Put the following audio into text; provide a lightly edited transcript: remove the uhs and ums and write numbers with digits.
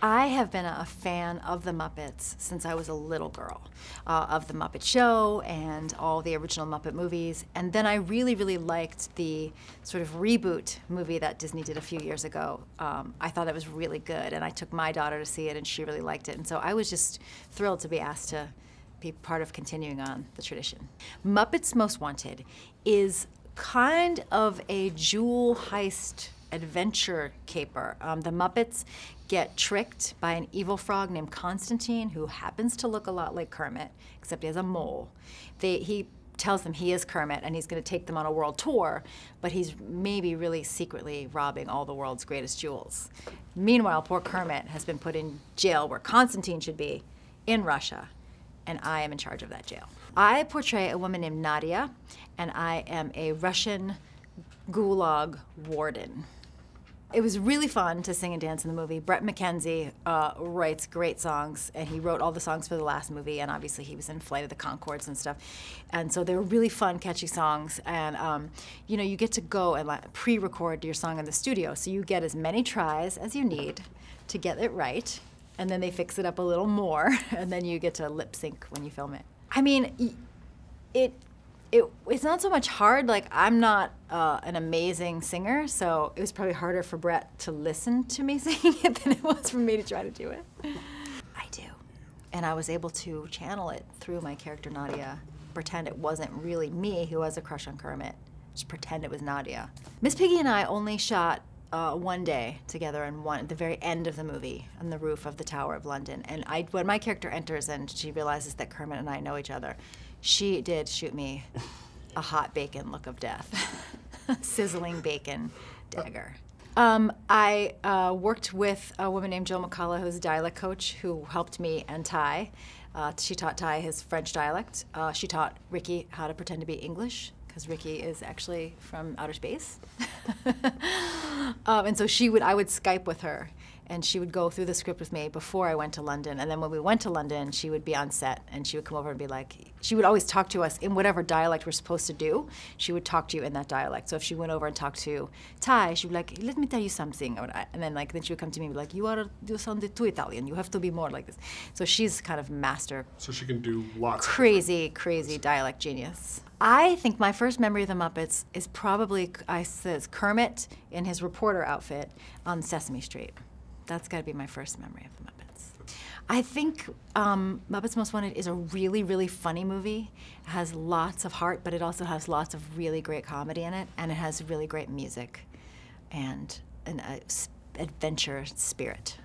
I have been a fan of the Muppets since I was a little girl, of the Muppet Show and all the original Muppet movies. And then I really, really liked the sort of reboot movie that Disney did a few years ago. I thought it was really good, and I took my daughter to see it, and she really liked it. And so I was just thrilled to be asked to be part of continuing on the tradition. Muppets Most Wanted is kind of a jewel heist adventure caper. The Muppets get tricked by an evil frog named Constantine, who happens to look a lot like Kermit, except he has a mole. He tells them he is Kermit and he's going to take them on a world tour, but he's maybe really secretly robbing all the world's greatest jewels. Meanwhile, poor Kermit has been put in jail where Constantine should be, in Russia, and I am in charge of that jail. I portray a woman named Nadia, and I am a Russian gulag warden. It was really fun to sing and dance in the movie. Brett McKenzie writes great songs, and he wrote all the songs for the last movie, and obviously he was in Flight of the Conchords and stuff. And so they were really fun, catchy songs, and you know, you get to go and pre-record your song in the studio, so you get as many tries as you need to get it right, and then they fix it up a little more, and then you get to lip sync when you film it. I mean, it's not so much hard. Like, I'm not an amazing singer, so it was probably harder for Brett to listen to me singing it than it was for me to try to do it. I do. And I was able to channel it through my character Nadia, pretend it wasn't really me who has a crush on Kermit, just pretend it was Nadia. Miss Piggy and I only shot one day together at the very end of the movie on the roof of the Tower of London. And when my character enters and she realizes that Kermit and I know each other, she did shoot me a hot bacon look of death. Sizzling bacon dagger. I worked with a woman named Jill McCullough, who's a dialect coach, who helped me and Ty. She taught Ty his French dialect. She taught Ricky how to pretend to be English, because Ricky is actually from outer space. And so I would Skype with her, and she would go through the script with me before I went to London. And then when we went to London, she would be on set, and she would come over and be like, she would always talk to us in whatever dialect we're supposed to do. She would talk to you in that dialect. So if she went over and talked to Ty, she would be like, let me tell you something. And then she would come to me and be like, you sound too Italian. You have to be more like this. So she's kind of master. So she can do lots. Crazy dialect genius. I think my first memory of the Muppets is probably Kermit in his reporter outfit on Sesame Street. That's got to be my first memory of the Muppets. I think Muppets Most Wanted is a really, really funny movie. It has lots of heart, but it also has lots of really great comedy in it, and it has really great music and an adventure spirit.